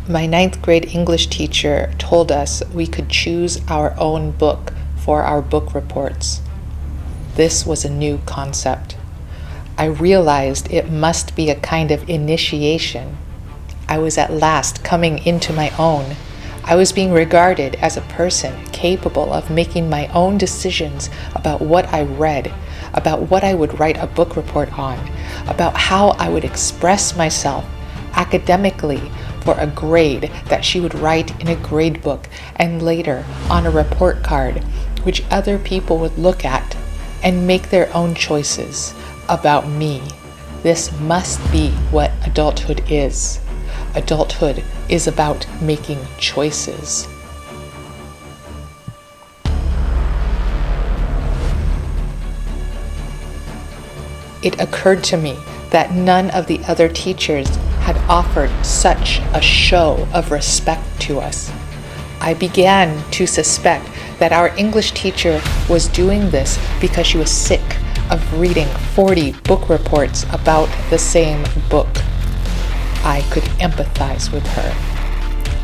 My ninth grade English teacher told us we could choose our own book for our book reports. This was a new concept. I realized it must be a kind of initiation. I was at last coming into my own. I was being regarded as a person capable of making my own decisions about what I read, about what I would write a book report on, about how I would express myself academically for a grade that she would write in a grade book and later on a report card, which other people would look at and make their own choices about me. This must be what adulthood is. Adulthood is about making choices. It occurred to me that none of the other teachers had offered such a show of respect to us. I began to suspect that our English teacher was doing this because she was sick of reading 40 book reports about the same book. I could empathize with her.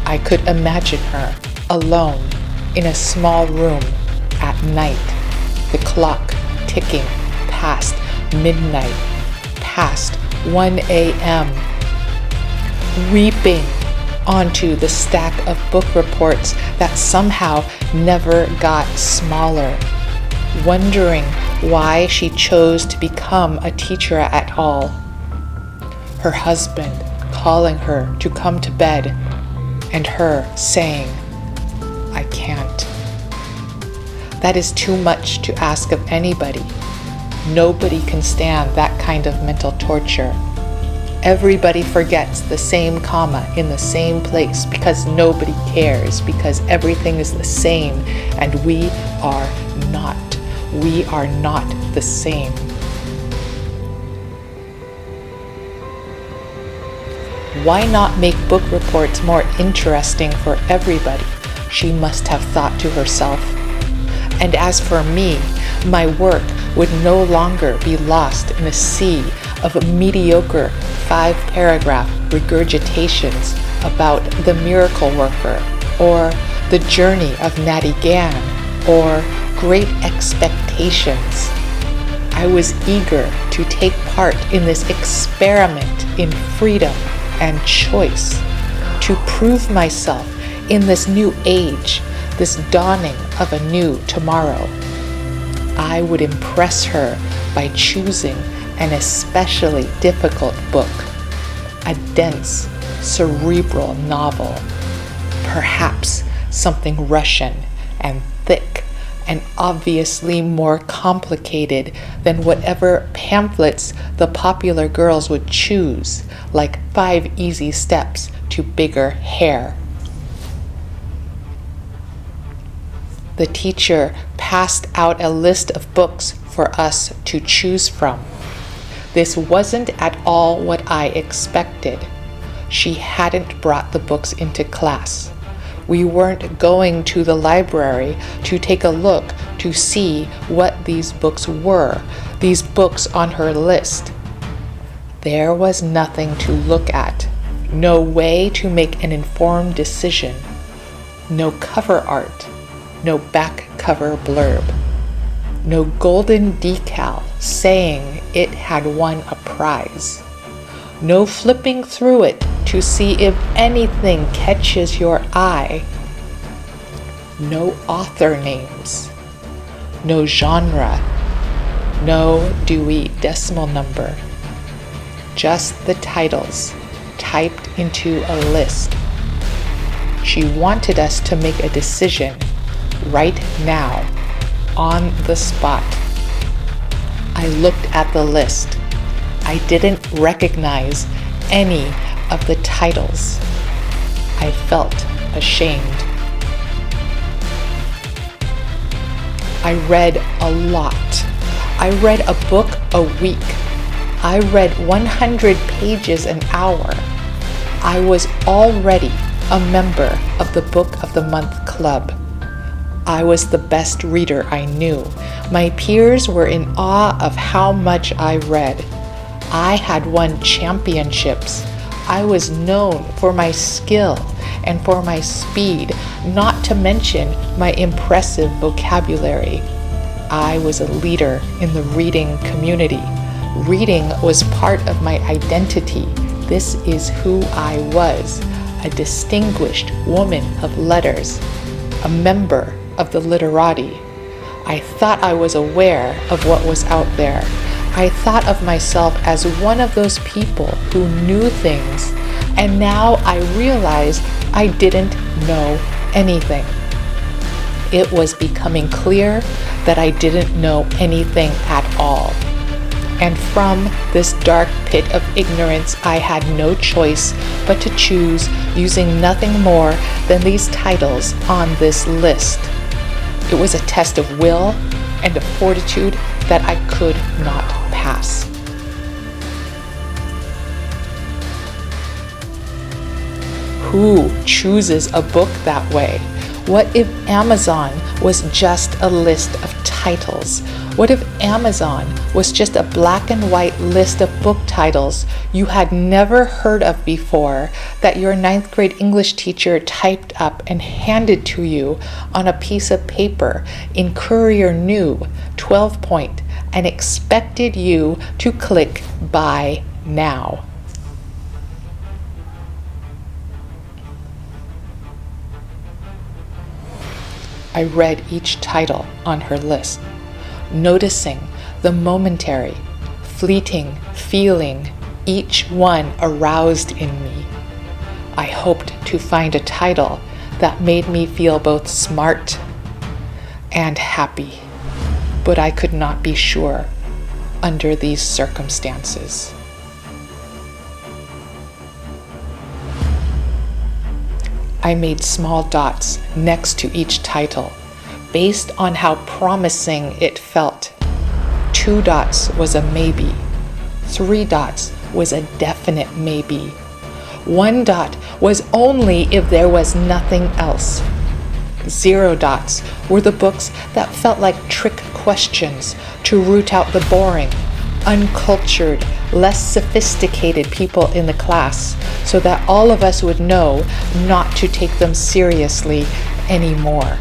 I could imagine her alone in a small room at night, the clock ticking past midnight, past 1 a.m., weeping onto the stack of book reports that somehow never got smaller, wondering why she chose to become a teacher at all. Her husband calling her to come to bed, and her saying, "I can't." That is too much to ask of anybody. Nobody can stand that kind of mental torture. Everybody forgets the same comma in the same place because nobody cares, because everything is the same, and we are not. We are not the same. Why not make book reports more interesting for everybody? She must have thought to herself. And as for me, my work would no longer be lost in a sea of mediocre 5-paragraph regurgitations about the miracle worker, or the journey of Natty Gann, or great expectations. I was eager to take part in this experiment in freedom and choice, to prove myself in this new age, this dawning of a new tomorrow. I would impress her by choosing an especially difficult book, a dense, cerebral novel, perhaps something Russian and thick and obviously more complicated than whatever pamphlets the popular girls would choose, like 5 Easy Steps to Bigger Hair. The teacher passed out a list of books for us to choose from. This wasn't at all what I expected. She hadn't brought the books into class. We weren't going to the library to take a look to see what these books were, these books on her list. There was nothing to look at, no way to make an informed decision, no cover art, no back cover blurb, no golden decal saying it had won a prize, no flipping through it to see if anything catches your eye, no author names, no genre, no Dewey Decimal Number, just the titles typed into a list. She wanted us to make a decision right now, on the spot. I looked at the list. I didn't recognize any of the titles. I felt ashamed. I read a lot. I read a book a week. I read 100 pages an hour. I was already a member of the Book of the Month Club. I was the best reader I knew. My peers were in awe of how much I read. I had won championships. I was known for my skill and for my speed, not to mention my impressive vocabulary. I was a leader in the reading community. Reading was part of my identity. This is who I was, a distinguished woman of letters, a member of the literati. I thought I was aware of what was out there. I thought of myself as one of those people who knew things, and now I realize I didn't know anything. It was becoming clear that I didn't know anything at all. And from this dark pit of ignorance, I had no choice but to choose using nothing more than these titles on this list. It was a test of will and of fortitude that I could not pass. Who chooses a book that way? What if Amazon was just a list of titles? What if Amazon was just a black and white list of book titles you had never heard of before that your 9th grade English teacher typed up and handed to you on a piece of paper in Courier New 12-point and expected you to click buy now? I read each title on her list, noticing the momentary, fleeting feeling each one aroused in me. I hoped to find a title that made me feel both smart and happy, but I could not be sure under these circumstances. I made small dots next to each title based on how promising it felt. 2 dots was a maybe. 3 dots was a definite maybe. 1 dot was only if there was nothing else. 0 dots were the books that felt like trick questions to root out the boring, uncultured, less sophisticated people in the class so that all of us would know not to take them seriously anymore.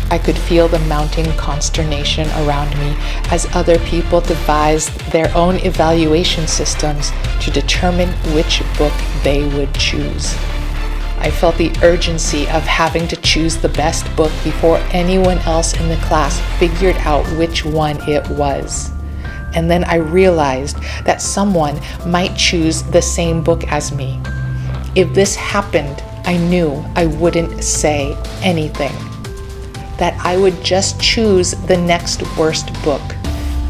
I could feel the mounting consternation around me as other people devised their own evaluation systems to determine which book they would choose. I felt the urgency of having to choose the best book before anyone else in the class figured out which one it was. And then I realized that someone might choose the same book as me. If this happened, I knew I wouldn't say anything. That I would just choose the next worst book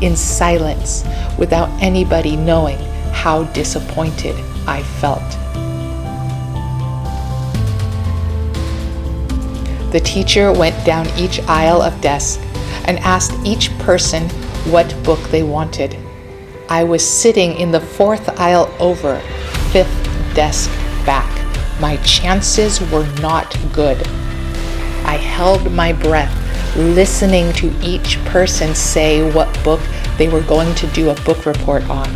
in silence without anybody knowing how disappointed I felt. The teacher went down each aisle of desks and asked each person what book they wanted. I was sitting in the 4th aisle over, 5th desk back. My chances were not good. I held my breath, listening to each person say what book they were going to do a book report on.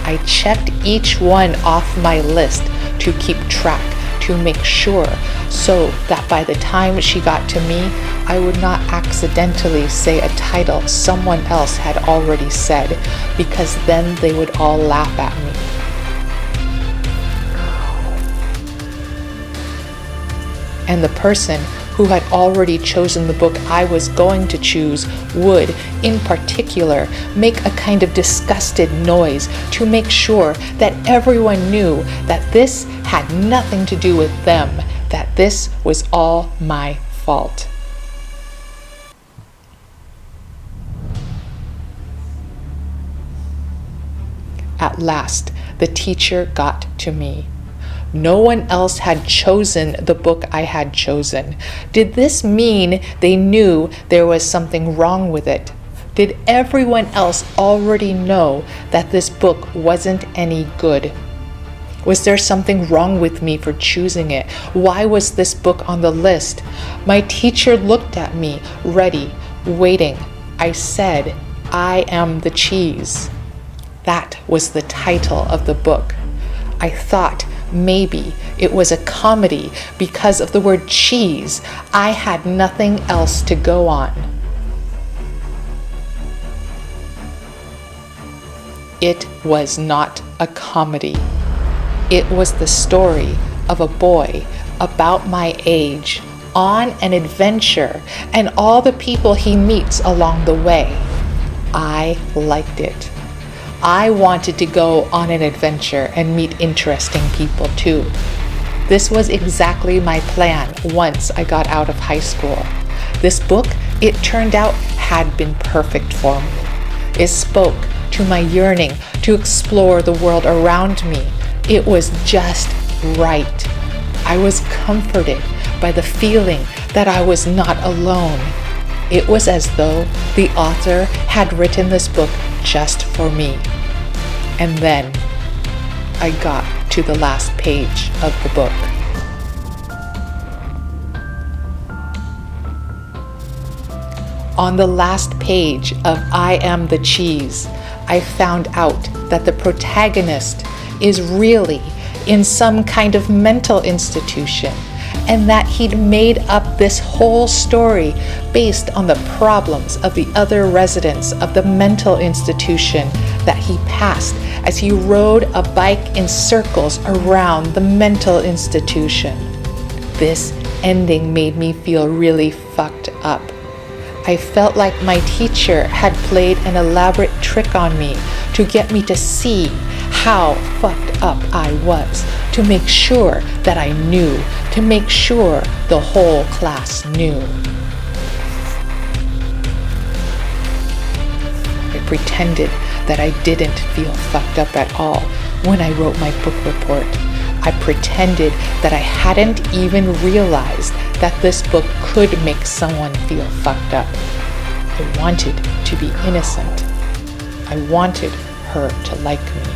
I checked each one off my list to keep track, to make sure, so that by the time she got to me, I would not accidentally say a title someone else had already said, because then they would all laugh at me. And the person who had already chosen the book I was going to choose would, in particular, make a kind of disgusted noise to make sure that everyone knew that this had nothing to do with them, that this was all my fault. At last, the teacher got to me. No one else had chosen the book I had chosen. Did this mean they knew there was something wrong with it? Did everyone else already know that this book wasn't any good? Was there something wrong with me for choosing it? Why was this book on the list? My teacher looked at me, ready, waiting. I said, "I am the cheese." That was the title of the book. I thought maybe it was a comedy because of the word cheese. I had nothing else to go on. It was not a comedy. It was the story of a boy about my age on an adventure and all the people he meets along the way. I liked it. I wanted to go on an adventure and meet interesting people too. This was exactly my plan once I got out of high school. This book, it turned out, had been perfect for me. It spoke to my yearning to explore the world around me. It was just right. I was comforted by the feeling that I was not alone. It was as though the author had written this book just for me. And then I got to the last page of the book. On the last page of I Am the Cheese, I found out that the protagonist is really in some kind of mental institution, and that he'd made up this whole story based on the problems of the other residents of the mental institution that he passed as he rode a bike in circles around the mental institution. This ending made me feel really fucked up. I felt like my teacher had played an elaborate trick on me to get me to see how fucked up I was, to make sure that I knew, to make sure the whole class knew. I pretended that I didn't feel fucked up at all when I wrote my book report. I pretended that I hadn't even realized that this book could make someone feel fucked up. I wanted to be innocent. I wanted her to like me.